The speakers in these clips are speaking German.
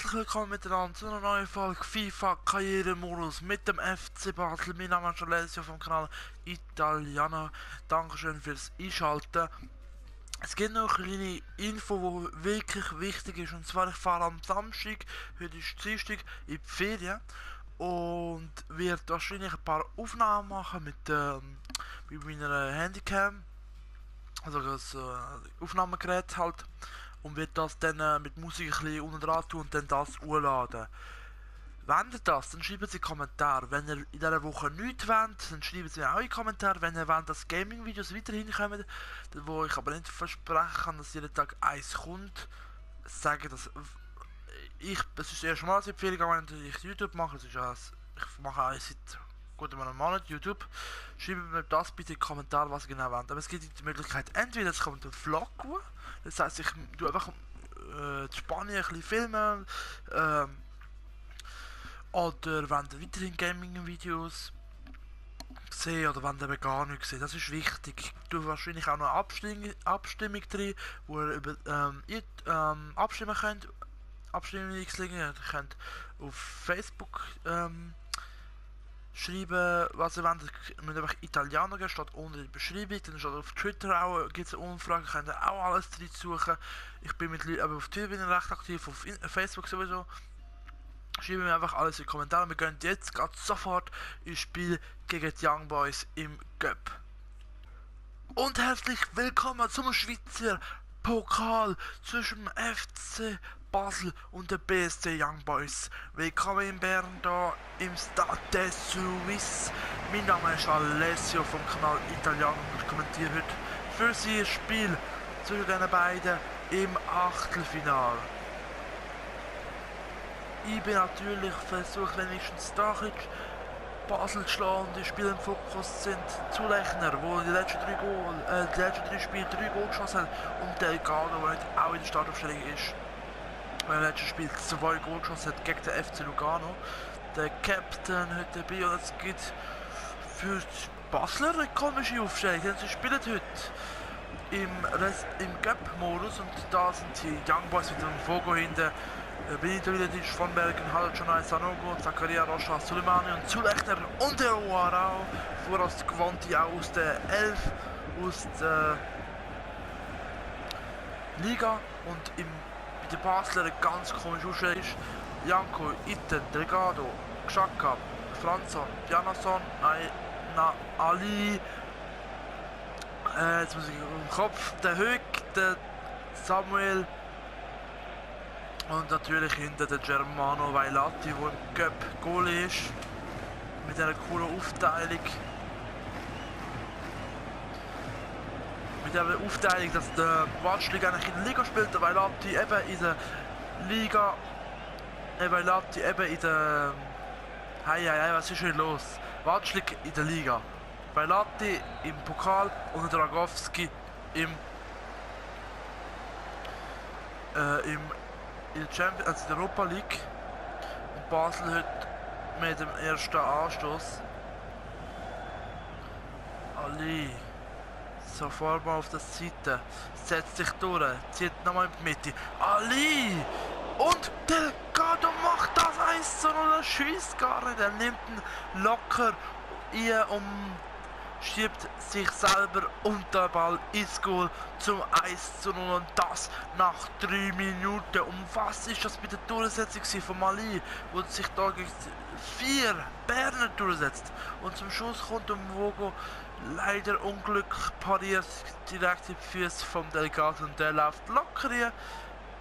Herzlich willkommen miteinander zu einer neuen Folge FIFA Karrieremodus mit dem FC Basel. Mein Name ist Alessio vom Kanal Italiano. Dankeschön fürs Einschalten. Es gibt noch eine kleine Info, die wirklich wichtig ist. Und zwar, ich fahre am Samstag, heute ist Dienstag, in die Ferien. Und werde wahrscheinlich ein paar Aufnahmen machen mit meiner Handycam. Also das Aufnahmegerät halt. Und wird das dann mit Musik ein bisschen unten dran tun und dann das hochladen. Wenn ihr das, dann schreibt es in die Kommentare. Wenn ihr in dieser Woche nichts wollt, dann schreibt es mir auch in die Kommentare. Wenn ihr wollt, dass Gaming-Videos weiterhin kommen, wo ich aber nicht versprechen kann, dass jeden Tag eins kommt, sage das. Es ist das erste Mal, dass ich Empfehlung gegangen, wenn ich YouTube mache. Ich mache auch seit gut einem Monat YouTube. Schreibt mir das bitte in die Kommentare, was ihr genau wollt. Aber es gibt die Möglichkeit, entweder es kommt ein Vlog, das heisst, ich tue einfach in Spanien ein bisschen filmen, oder wenn ihr weiterhin Gaming-Videos sehen oder wenn ihr gar nichts seht, das ist wichtig. Ich tue wahrscheinlich auch noch eine Abstimmung drin, wo ihr über abstimmen könnt. Abstimmungslinien, ihr könnt auf Facebook schreiben, was ihr wollt. Ihr müsst einfach Italiano gehen, steht unten in der Beschreibung. Dann steht auf Twitter auch, gibt es eine Umfrage, könnt ihr auch alles drin suchen. Ich bin aber auf Twitter bin ich recht aktiv, auf Facebook sowieso. Schreiben mir einfach alles in die Kommentare. Wir gehen jetzt gerade sofort ins Spiel gegen die Young Boys im Cup. Und herzlich willkommen zum Schweizer Pokal zwischen dem FC Basel und der BSC Young Boys. Willkommen in Bern, hier im Stade de Suisse. Mein Name ist Alessio vom Kanal Italiano und ich kommentiere heute für Sie ein Spiel zwischen den beiden im Achtelfinale. Ich bin natürlich versucht, wenigstens da Basel zu schlagen und die Spiele im Fokus sind Zulechner, wo die letzten drei Spiele 3 Goal geschossen haben, und Delgado, der heute auch in der Startaufstellung ist, weil im letzten Spiel 2 Goal geschossen hat gegen den FC Lugano. Der Captain heute dabei, und es gibt für die Basler eine komische Aufstellung, denn sie spielen heute im Cup-Modus, und da sind die Young Boys mit dem Fogo hinten. Benito Vidic, von Bergen, Haljonay, Sanogo, Zakaria, Rocha, Suleimani und Zulechner und der Ouarao. Voraus gewonnte auch aus der 11 aus der Liga. Und bei den Basler eine ganz komische Ausstellung ist Janko, Itten, Delgado, Xhaka, Franzon, Pianason, Ali, jetzt muss ich im Kopf, der Höck, der Samuel. Und natürlich hinter der Germano Vailati, der im Cup Goalie ist. Mit einer coolen Aufteilung. Mit der Aufteilung, dass der Watschlik eigentlich in der Liga spielt, der Vailati eben in der Liga. Vailati eben in der. Was ist hier los? Watschlik in der Liga. Vailati im Pokal und Dragowski in der Europa League. Und Basel heute mit dem ersten Anstoß. Ali sofort mal auf der Seite, setzt sich durch, zieht nochmal in die Mitte. Ali! Und Delgado macht das 1:0, er schießt gar nicht, er nimmt ihn locker ein schiebt sich selber unter den Ball ins Goal zum 1:0, und das nach 3 Minuten. Und was ist das bei der Durchsetzung von Mali, wo sich da gegen 4 Berner durchsetzt? Und zum Schluss kommt der Vogo leider unglücklich pariert direkt in die Füße vom Delgado, und der läuft locker hier.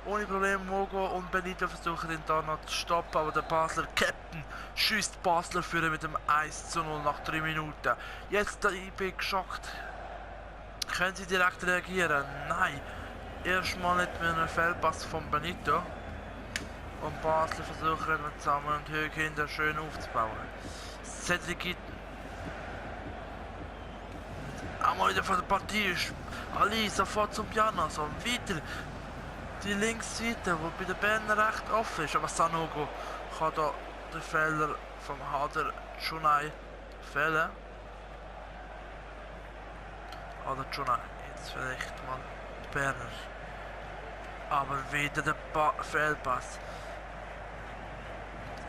Ohne Probleme. Mogo und Benito versuchen ihn da noch zu stoppen, aber der Basler Captain schießt Basler führen mit dem 1:0 nach 3 Minuten. Jetzt ich bin geschockt. Können sie direkt reagieren? Nein. Erstmal nicht mit einem Fehlpass von Benito. Und Basler versuchen mit zusammen und Höhe hinter schön aufzubauen. Cedric Itten. Einmal wieder von der Partie ist Ali sofort zum Piano, so weiter. Die Linksseite, die bei den Berner recht offen ist, aber Sanogo kann da den Fehler vom Hader Junai fehlen. Oder Junai, jetzt vielleicht mal die Berner. Aber wieder der Fehlpass.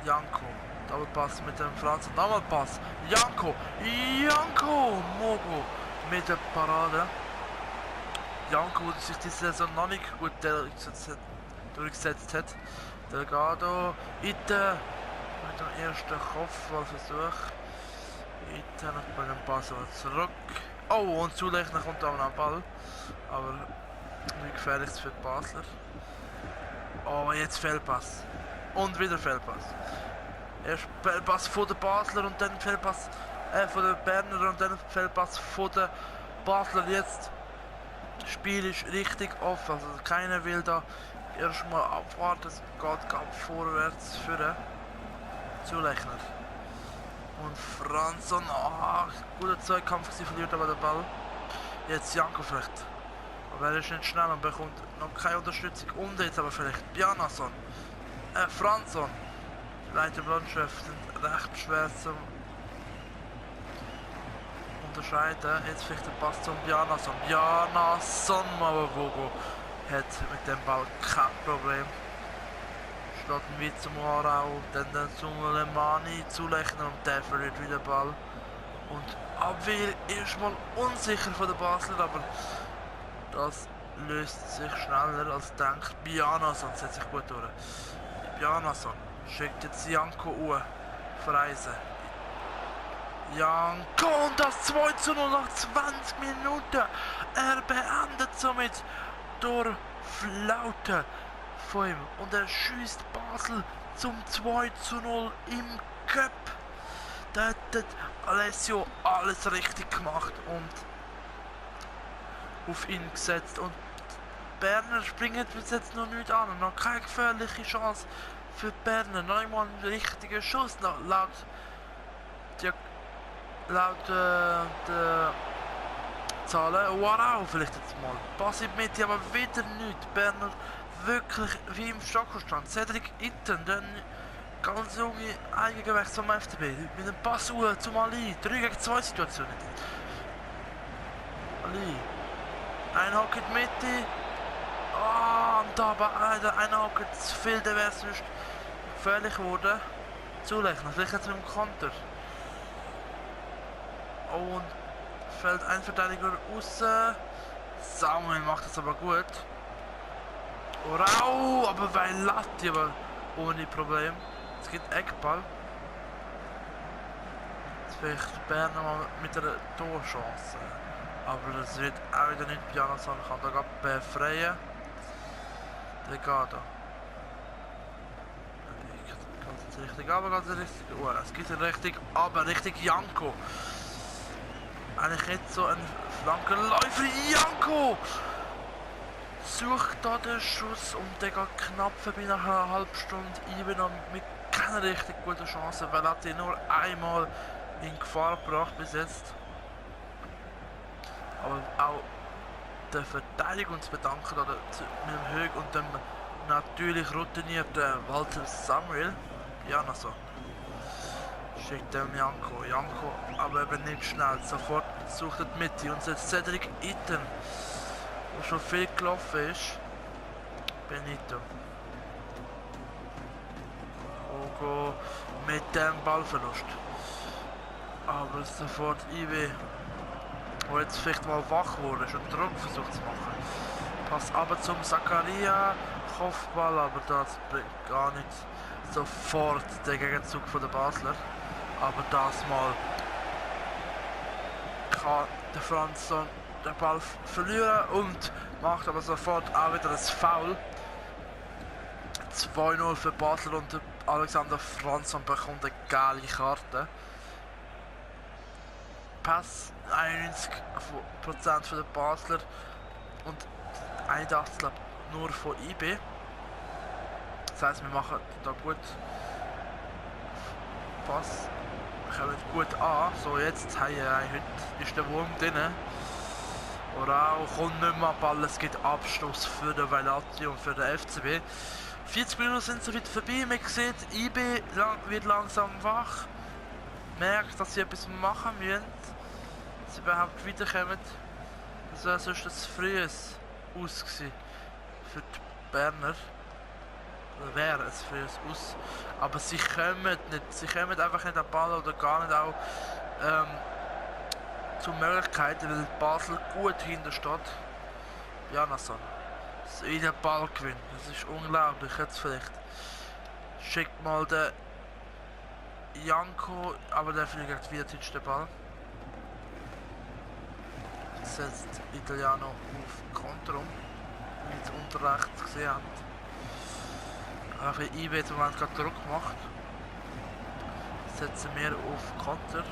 Janko. Doppelpass mit dem Franz. Nochmal Pass. Janko. Janko. Mogo. Mit der Parade. Janko, der sich diese Saison noch nicht gut durchgesetzt hat. Delgado. Ite. Mit dem ersten Kopfballversuch. Ite noch bei dem Pass zurück. Oh, und Zulechner kommt auch noch am Ball. Aber wie gefährlich ist für die Basler. Oh, jetzt Fehlpass. Und wieder Fehlpass. Erst Fehlpass von der Basler und dann Fehlpass von der Berner und dann Fehlpass von der Basler. Jetzt das Spiel ist richtig offen. Also keiner will da erstmal abwarten. Es geht vorwärts führen. Zulechner. Und Franzon, guter Zweikampf, sie verliert aber den Ball. Jetzt Janko vielleicht. Aber er ist nicht schnell und bekommt noch keine Unterstützung. Und jetzt aber vielleicht Bjarnason. Franzon. Leiter Mannschaft sind recht schwer zu unterscheiden. Jetzt vielleicht der Pass zum Bjarnason. Bjarnason Mavogo hat mit dem Ball kein Problem. Schlägt ihn wie zum Aarau, dann zum Lemani zulechnen und der verliert wieder den Ball. Und Abwehr erstmal unsicher von der Basler, aber das löst sich schneller als denkt. Bjarnason setzt sich gut durch. Bjarnason schickt jetzt Janko Uhr Freise. Janko und das 2:0 nach 20 Minuten. Er beendet somit durch Flaute von ihm. Und er schießt Basel zum 2:0 im Cup. Da hat Alessio alles richtig gemacht und auf ihn gesetzt. Und Berner springt bis jetzt noch nicht an. Noch keine gefährliche Chance für Berner. Noch einmal ein richtiger Schuss. Laut der Zahlen. Wow, vielleicht jetzt mal. Pass in die Mitte, aber wieder nicht. Berner wirklich wie im Stockerstand. Cedric Itten, dann ganz junge Eigengewächs vom FCB. Mit dem Pass zum Ali. 3 gegen 2 Situation. Ali. Ein Hock in die Mitte. Und da aber ein Hock zu viel, der wäre sonst gefährlich geworden. Zulechner, vielleicht jetzt mit dem Konter. Und fällt ein Verteidiger raus. Samuel macht das aber gut. Rau, aber bei Latti, aber ohne Problem. Es gibt Eckball. Jetzt vielleicht Berner mal mit einer Torchance. Aber das wird auch wieder nicht Bjarnason, kann da befreien. Delgado. Geht es richtig aber geht es richtig. Oh, es geht richtig aber richtig Janko. Eigentlich nicht so ein Flankenläufer. Janko! Sucht da den Schuss und der geht knapp vorbei nach einer halben Stunde. Eingenommen mit keiner richtig guten Chance, weil er hat ihn nur einmal in Gefahr gebracht bis jetzt. Aber auch der Verteidigung zu bedanken oder mit dem Hög und dem natürlich routinierten Walter Samuel. Bjarnason schickt dem Janko. Janko aber eben nicht schnell. Sofort sucht er die Mitte und setzt Cedric Itten, wo schon viel gelaufen ist. Benito. Ogo mit dem Ballverlust. Aber sofort Iwe, wo jetzt vielleicht mal wach wurde, schon Druck versucht zu machen. Pass aber zum Zakaria, Kopfball, aber das bringt gar nichts. Sofort der Gegenzug von der Basler. Aber das mal kann der Franzson den Ball verlieren und macht aber sofort auch wieder ein Foul. 2:0 für Basler und Alexander Franzson bekommt eine geile Karte. Pass 91% für den Basler und 81 nur von IB. Das heisst, wir machen da gut Pass, kommen gut an. So, jetzt heute ist der Wurm drin. Orao kommt nicht mehr an Ball, es gibt Abschluss für den Velati und für den FCB. 40 Minuten sind so weit vorbei, man sieht, IB wird langsam wach. Merkt, dass sie etwas machen müssen. Sie überhaupt wiederkommen. Das wäre sonst ein frühes Aus für die Berner. Oder wäre es für uns aus. Aber sie kommen nicht. Sie kommen einfach nicht an den Ball oder gar nicht auch zu Möglichkeiten, weil Basel gut hinter steht. Bjarnason. Wieder Ball gewinnen. Das ist unglaublich. Jetzt vielleicht schickt mal den Janko, aber der fliegt wieder den Ball. Setzt Italiano auf Konter um, wie ihr unter rechts gesehen habt. Auch wie IB im Moment gerade Druck macht. Setzen wir auf Konter.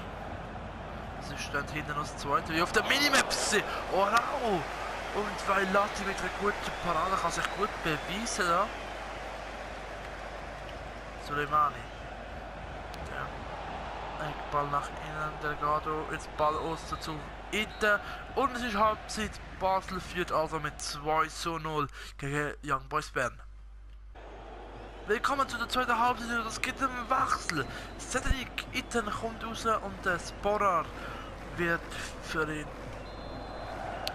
Es ist dann hinten noch das zweite, wie auf der Minimaps. Oh wow! Und weil Lati mit einer guten Parade kann sich gut beweisen da. Soleimani. Ja. Ball nach innen, Delgado, jetzt Ball außen zu Itten. Und es ist Halbzeit. Basel führt also mit 2:0 gegen Young Boys Bern. Willkommen zu der zweiten Halbzeit. Das gibt einen Wechsel. Cedric Itten kommt raus und der Sporar wird für ihn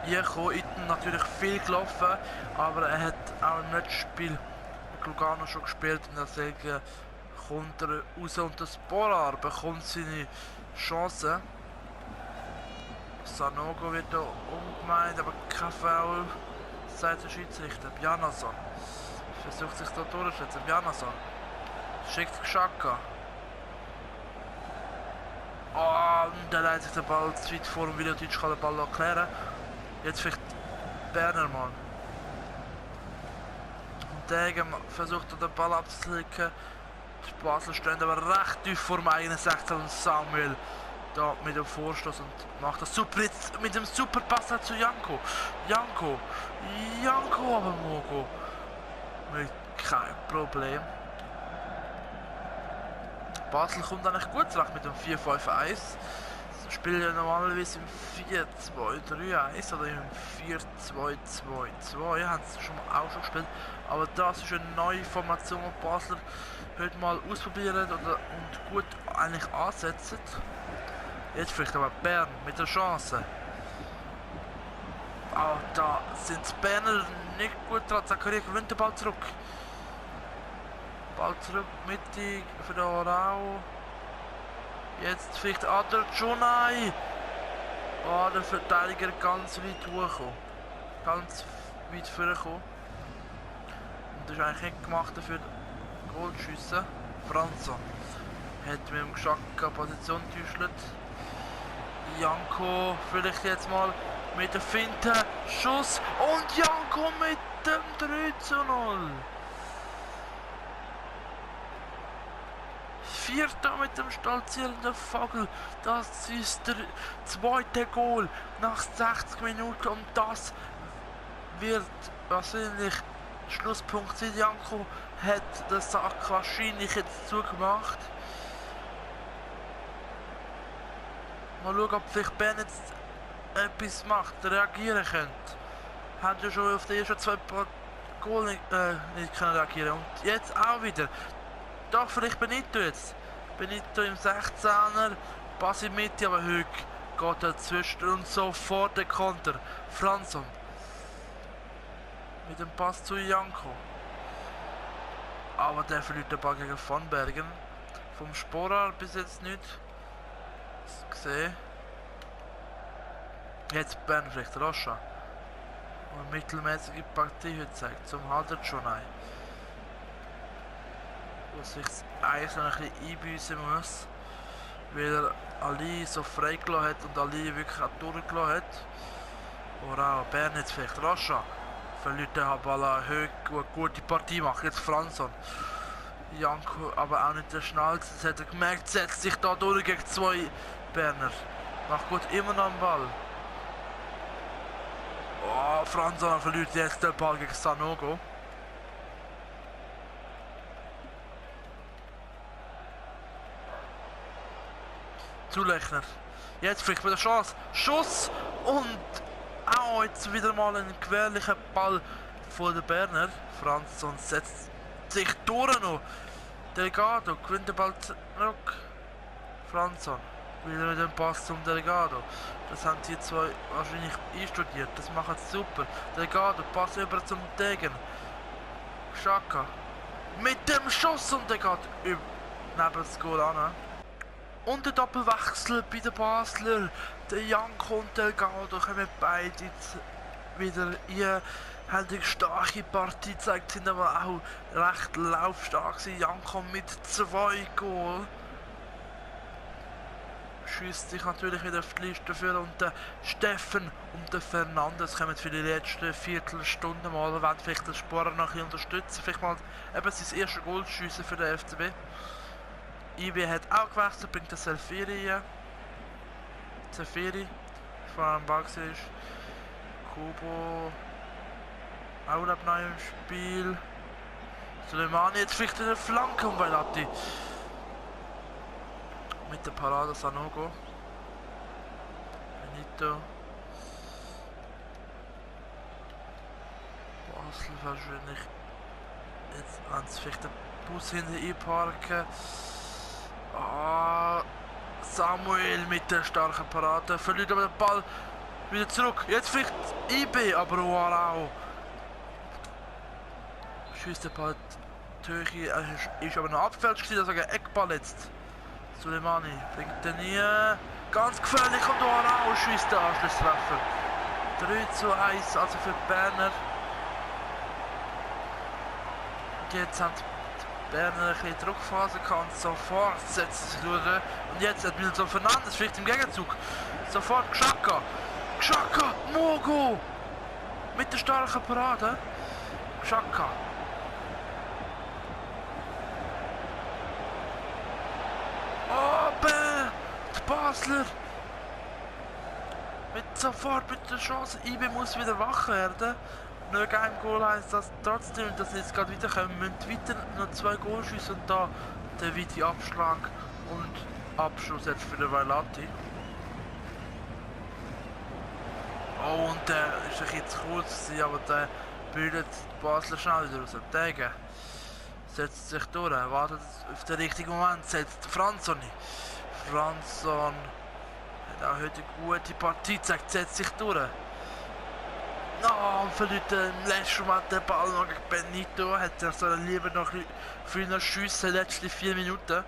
hier kommen. Itten natürlich viel gelaufen, aber er hat auch im letzten Spiel mit Lugano schon gespielt und deswegen kommt er raus und der Sporar bekommt seine Chance. Sanogo wird hier umgemeint, aber kein Foul, sagt der Schiedsrichter. Bjarnason versucht sich da durchzusetzen. Bjarnason schickt Xhaka. Oh, und der leitet sich den Ball zu weit vor und Miljotic kann den Ball erklären. Jetzt vielleicht Berner mal. Und Degen versucht den Ball abzuslicken. Die Basel stehen aber recht tief vor dem eigenen 16 und Samuel da mit dem Vorstoß und macht das super jetzt mit dem super Pass zu Janko. Janko aber Mogo. Mit kein Problem. Basel kommt eigentlich gut zurecht mit dem 4-5-1. Sie spielen ja normalerweise im 4-2-3-1 oder im 4-2-2-2. Haben sie auch schon gespielt. Aber das ist eine neue Formation, die Basler heute mal ausprobieren und gut eigentlich ansetzen. Jetzt vielleicht aber Bern mit der Chance. Auch da sind die Berner nicht gut dran. Zakaria gewinnt den Ball zurück. Ball zurück, mittig für den Orao. Jetzt vielleicht Adel Junai. Oh, der Verteidiger ganz weit hochgekommen. Ganz weit vorgekommen. Und das ist eigentlich nicht gemacht dafür Goalschüsse. Franzo hat mit dem Xhaka Position getäuscht. Janko vielleicht jetzt mal mit der Finte. Schuss und Janko mit dem 3:0. Vierter mit dem stolzierenden Vogel. Das ist der zweite Goal nach 60 Minuten und das wird wahrscheinlich Schlusspunkt sein. Janko hat den Sack wahrscheinlich jetzt zugemacht. Mal schauen, ob vielleicht Ben jetzt etwas macht, reagieren könnte. Hat ja schon auf die ersten 2 Goal nicht können reagieren und jetzt auch wieder. Doch, vielleicht Benito jetzt. Benito im 16er, Pass in die Mitte, aber Hüg geht dazwischen und sofort der Konter. Franson mit dem Pass zu Janko. Aber der verliert den Ball gegen Van Bergen. Vom Sporar bis jetzt nicht gesehen. Jetzt Bern vielleicht Rocha. Und eine mittelmäßige Partie heute zeigt. Zum Halter schon ein. Wo sich das Eis noch ein bisschen einbüssen muss. Weil er Ali so freigelassen hat und Ali wirklich auch durchgelassen hat. Oder auch Bern jetzt vielleicht Rocha. Verliert den Ball an Höhe, eine gute Partie macht. Jetzt Franson. Janko aber auch nicht der schnellste. Das hat er gemerkt, setzt sich da durch gegen 2 Berner. Macht gut immer noch einen Ball. Oh, Franson verliert jetzt den Ball gegen Sanogo. Zulechner. Jetzt vielleicht wieder Chance. Schuss und auch jetzt wieder mal ein gefährlicher Ball von der Berner. Franson setzt sich durch noch. Delgado gewinnt den Ball zurück. Franson wieder mit dem Pass zum Delgado. Das haben die zwei wahrscheinlich einstudiert. Das machen sie super. Delgado, Pass über zum Degen. Xhaka. mit dem Schuss und der geht neben das Goal an. Und der Doppelwechsel bei den Basler. Der Janko und der Galdo kommen beide wieder rein. Haben eine starke Partie gezeigt, sind aber auch recht laufstark gewesen. Janko mit 2 Goal. Schießt sich natürlich wieder auf die Liste für und der Steffen und der Fernandes kommen für die letzte Viertelstunde mal, wenn vielleicht den Sporer noch ein unterstützen, vielleicht mal eben sein erstes Goal schiessen für den FCB. IB hat auch gewechselt, bringt den Selfiri rein. Selfiri, vor allem Ball ist. Kubo auch neu im Spiel. Suleimani jetzt vielleicht in der Flanke und Vailati. Mit der Parade Sanogo. Benito. Basel wahrscheinlich. Jetzt haben sie vielleicht den Bus hinten einparken. Ah, Samuel mit der starken Parade. Verliert aber den Ball wieder zurück. Jetzt vielleicht IB, aber wow. Schießt der Ball die Höhe. Ist aber noch abgefälscht gewesen, also ein Eckball jetzt. Suleimani bringt den nie. Ganz gefährlich und Warau schießt den Anschlusstreffer. 3:1, also für die Berner. Und jetzt haben die Berner ein bisschen Druckphase gehabt. Sofort setzt sich durch. Und jetzt hat Milton Fernandes vielleicht im Gegenzug. Sofort Xhaka. Xhaka, Mogo. Mit der starken Parade. Xhaka. Die Basler sofort mit der Chance. IB muss wieder wach werden. Nur ein Goal heisst das trotzdem, dass sie jetzt gerade wieder kommen. Wir müssen weiter noch 2 Goal schiessen und da der weite Abschlag und Abschluss jetzt für den Vailati. Oh, und der ist ein bisschen zu kurz gewesen, aber der bildet die Basler schnell wieder raus. Degen setzt sich durch, wartet auf den richtigen Moment, setzt Franzoni. Franzon hat auch heute eine gute Partie gezeigt, setzt sich durch. No, und verliert im letzten Moment den Ball noch gegen Benito. Hätte er so lieber noch früher schiessen, letzte 4 Minuten.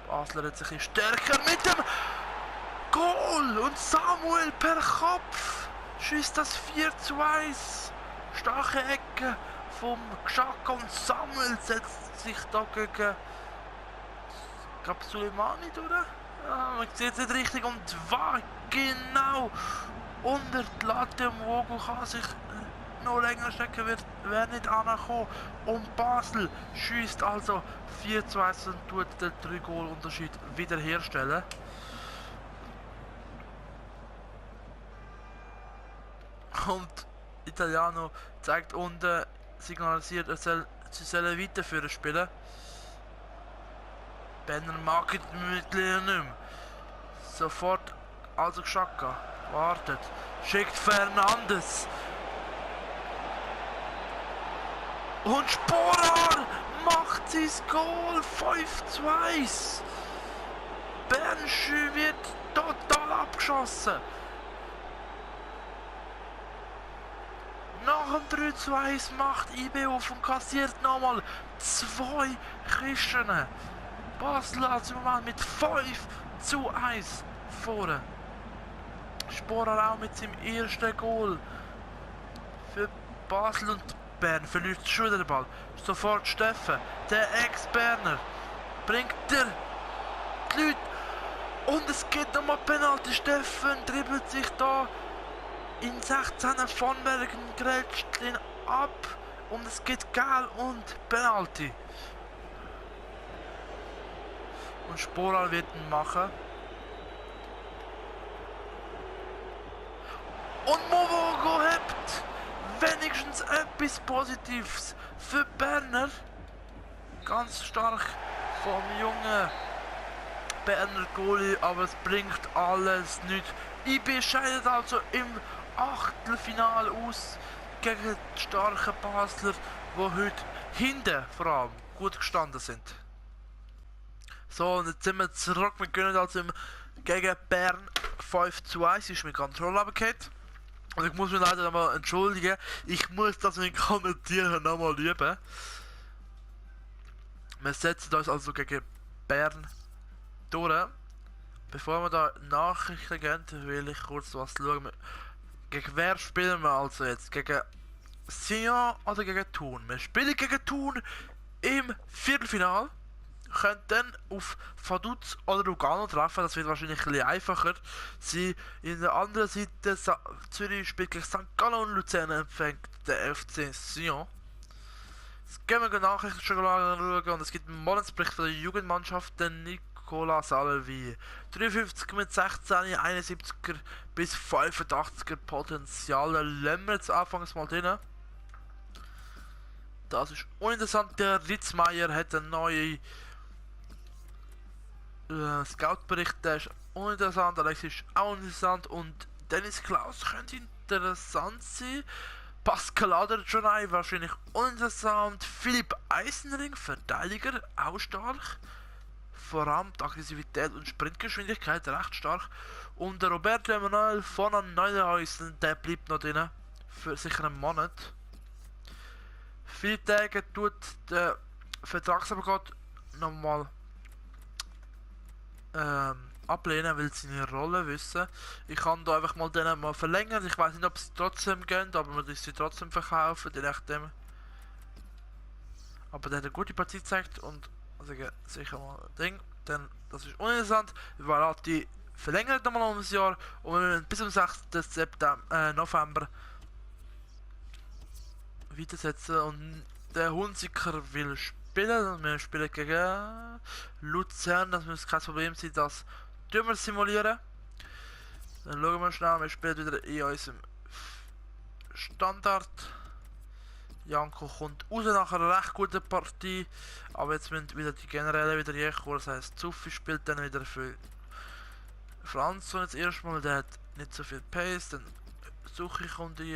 Basler hat sich ein bisschen stärker mit dem Goal und Samuel per Kopf schießt das 4:1. Starke Ecke vom Xhaka und Samuel setzt sich da gegen Suleimani durch. Ja, man sieht es nicht richtig und war genau unter die Latte. Mogo kann sich noch länger stecken, wird nicht ankommen. Und Basel schießt also 4:1 und tut den 3-Goal-Unterschied wiederherstellen. Und Italiano zeigt unten, signalisiert, sie sollen weiterführen spielen. Berner mag es mittlerweile nicht mehr. Sofort also Xhaka wartet, schickt Fernandes. Und Sporar macht sein Goal 5:1. Bernschü wird total abgeschossen. Nach dem 3:1 macht IB auf und kassiert nochmal 2 Kisten. Basel also im Moment mit 5:1 vorne. Sporar auch mit seinem ersten Goal für Basel und Bern verliert schon wieder den Ball. Sofort Steffen, der Ex-Berner, bringt die Leute und es geht nochmal Penalty. Steffen dribbelt sich da in 16er von Bergen, grätscht ihn ab und es geht Gel und Penalty. Und Sporar wird ihn machen. Und Movogo hat wenigstens etwas Positives für Berner. Ganz stark vom jungen Berner Goalie, aber es bringt alles nichts. IB scheidet also im Achtelfinale aus gegen die starken Basler, die heute hinten vor allem gut gestanden sind. So, und jetzt sind wir zurück. Wir können also gegen Bern 5:1 ist mit Kontrolle runtergefallen. Also ich muss mich leider nochmal entschuldigen. Ich muss das mit Kommentieren nochmal üben. Wir setzen uns also gegen Bern durch. Bevor wir da Nachrichten gehen, will ich kurz was schauen. Gegen wer spielen wir also jetzt? Gegen Sion oder gegen Thun? Wir spielen gegen Thun im Viertelfinal. Können dann auf Vaduz oder Lugano treffen, das wird wahrscheinlich ein bisschen einfacher. Sie in der anderen Seite, Zürich spielt gegen St. Gallen und Luzern empfängt der FC Sion. Jetzt gehen wir Nachrichten schon schauen und es gibt einen Monatsbericht von der Jugendmannschaft, den Nicola Salvi. 53 mit 16, 71er bis 85er Potenzial. Lassen wir jetzt anfangs mal drin. Das ist uninteressant. Der Ritzmeier hat eine neue Scout-Bericht, der ist uninteressant. Alex ist auch interessant. Und Dennis Klaus könnte interessant sein. Pascal Aderjonai wahrscheinlich uninteressant. Philipp Eisenring, Verteidiger, auch stark. Vor allem die Aggressivität und Sprintgeschwindigkeit recht stark. Und der Roberto Emanuel von Neuenhäusen, der bleibt noch drin. Für sicher einen Monat. 4 Tage tut der Vertragsabgott nochmal ablehnen, weil sie seine Rolle wissen. Ich kann da einfach mal den mal verlängern. Ich weiß nicht, ob sie trotzdem gehen, aber man sie trotzdem verkaufen, je nachdem. Aber der hat eine gute Partie gezeigt und also sicher mal ein Ding. Denn das ist uninteressant. Weil die verlängert nochmal um ein Jahr und wir müssen bis zum 6. November weitersetzen und der Hunziker will spielen. Wir spielen gegen Luzern, das muss kein Problem sein, das tun wir simulieren. Dann schauen wir schnell, wir spielen wieder in unserem Standard. Janko kommt raus nach einer recht guten Partie, aber jetzt müssen wieder die Generäle wieder herkommen, das heisst Zuffi spielt dann wieder für Franz und jetzt erstmal, der hat nicht so viel Pace, dann suche ich um die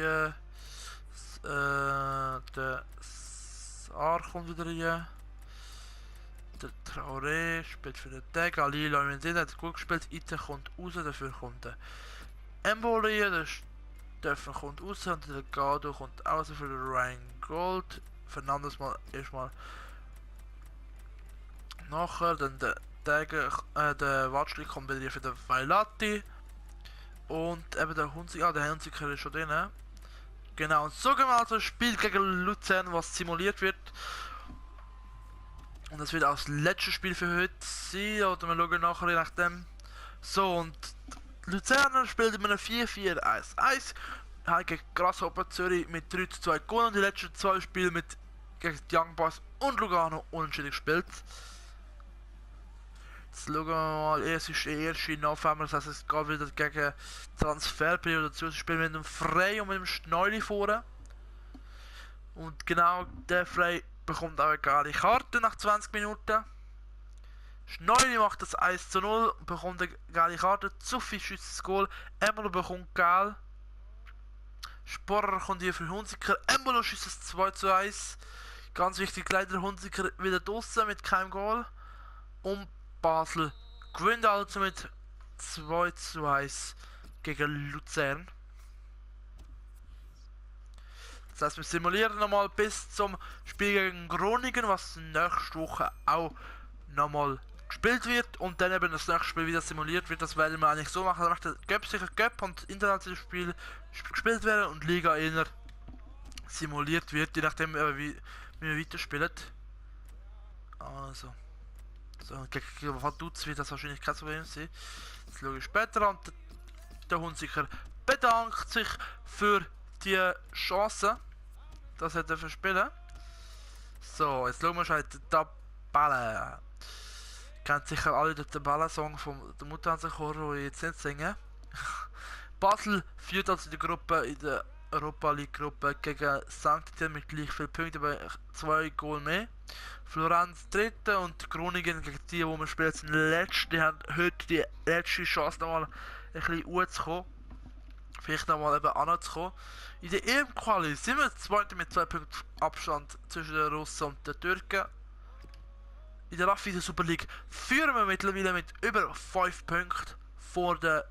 der Saar kommt wieder rein. Der Traoré spielt für den Tag. Ali Laumendin hat gut gespielt. Ite kommt raus, dafür kommt der Emboli, der Steffen kommt raus und der Gado kommt raus für den Ryan Gold. Fernandes mal erstmal nachher, dann der der Watschli kommt wieder für den Vailati. Und eben der Hunziker, der Hunziker ist schon drin. Genau, und so gehen wir also ein Spiel gegen Luzern, was simuliert wird. Und das wird auch das letzte Spiel für heute sein, oder wir schauen nachher je nachdem. So, und Luzerner spielt in einem 4-4-1-1. Haben gegen Grasshopper Zürich mit 3:2 gewonnen und die letzten 2 Spiele mit gegen die Young Boys und Lugano unentschieden gespielt. Jetzt schauen wir mal, es ist der 1. November, das heisst, es geht wieder gegen Transferperiode dazu. Sie spielen mit dem Frey und mit dem Schneuli vorne. Und genau der Frey bekommt auch eine geile Karte nach 20 Minuten. Schneuli macht das 1:0 und bekommt eine geile Karte. Zuffi schießt das Goal. Embolo bekommt geil. Sporrer kommt hier für Hunziker. Embolo schießt das 2:1. Ganz wichtig, leider Hunziker wieder draußen mit keinem Goal. Und Basel gewinnt also mit 2:1 gegen Luzern. Das heißt, wir simulieren nochmal bis zum Spiel gegen Groningen, was nächste Woche auch nochmal gespielt wird und dann eben das nächste Spiel wieder simuliert wird. Das werden wir eigentlich so machen, dass der Göpp sicher Göpp und internationales Spiel gespielt werden und Liga inner simuliert wird, je nachdem wie wir weiterspielen. Also. So, gegen Vaduz wird das wahrscheinlich kein Problem sein. Das schaue ich später an. Der Hunziker bedankt sich für die Chance, dass er dafür spielen. So, jetzt schauen wir schon die Tabelle. Kennt sicher alle den Tabellensong von der Mutanzenchor, den ich jetzt nicht singe. Basel führt also die Gruppe in der Europa League Gruppe gegen St. Etienne mit gleich vielen Punkten, aber 2 Goal mehr. Florenz dritte und Groningen gegen die, wo wir spielen, sind letzte. Die haben heute die letzte Chance nochmal ein bisschen hochzukommen. Vielleicht nochmal eben anzukommen. In der EM-Quali sind wir Zweite mit 2 Punkten Abstand zwischen den Russen und den Türken. In der Raffiser Super League führen wir mittlerweile mit über 5 Punkten vor den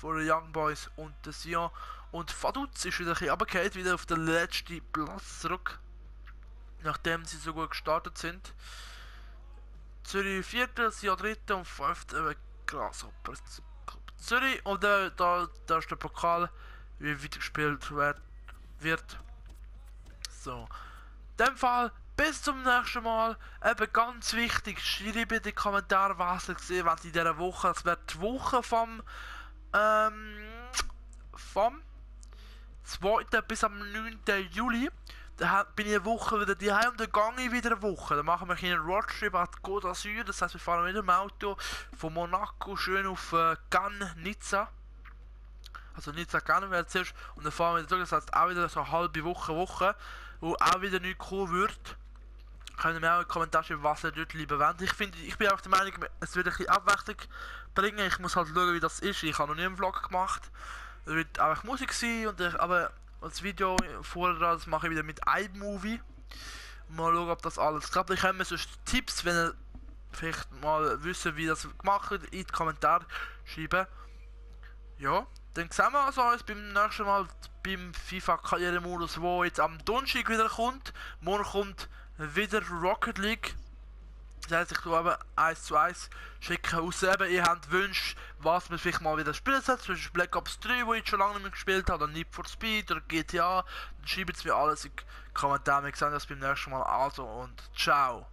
Young Boys und den Sion. Und Vaduz ist wieder ein bisschen runtergefallen, wieder auf den letzten Platz zurück. Nachdem sie so gut gestartet sind. Zürich 4., Sion 3. und 5. Grasshopper. Zürich und da ist der Pokal, wie weitergespielt wird. So. In dem Fall, bis zum nächsten Mal. Eben ganz wichtig, schreibt in die Kommentare, was ihr gesehen habt in dieser Woche. Das wird die Woche vom 2. bis am 9. Juli. Da bin ich eine Woche wieder daheim und dann gehe ich wieder eine Woche. Dann machen wir einen Roadtrip an die Côte d'Azur. Das heisst, wir fahren mit dem Auto von Monaco schön auf Cannes, Nizza. Also Nizza, Cannes wäre zuerst. Und dann fahren wir wieder zurück. Das heisst, auch wieder so eine halbe Woche, wo auch wieder nichts kommen wird. Könnt ihr mir auch in die Kommentare schreiben, was ihr dort lieber wollt. Ich bin auch der Meinung, es wird ein bisschen Abwechslung bringen. Ich muss halt schauen, wie das ist. Ich habe noch nie einen Vlog gemacht. Es wird einfach Musik sein, aber das Video vorher das mache ich wieder mit iMovie. Mal schauen, ob das alles klappt. Ich habe mir sonst Tipps, wenn ihr vielleicht mal wissen, wie das gemacht wird, in die Kommentare schreiben. Ja, dann sehen wir uns beim nächsten Mal beim FIFA Karrieremodus, wo jetzt am Donnerstag wieder kommt. Morgen kommt wieder Rocket League. Das heisst, ich tue eben 1:1 schicken raus. Eben, ihr habt Wünsche, was wir vielleicht mal wieder spielen sollen. Zum Beispiel Black Ops 3, wo ich schon lange nicht mehr gespielt habe, oder Need for Speed oder GTA. Dann schreibt es mir alles in die Kommentare. Wir sehen uns beim nächsten Mal. Also und ciao.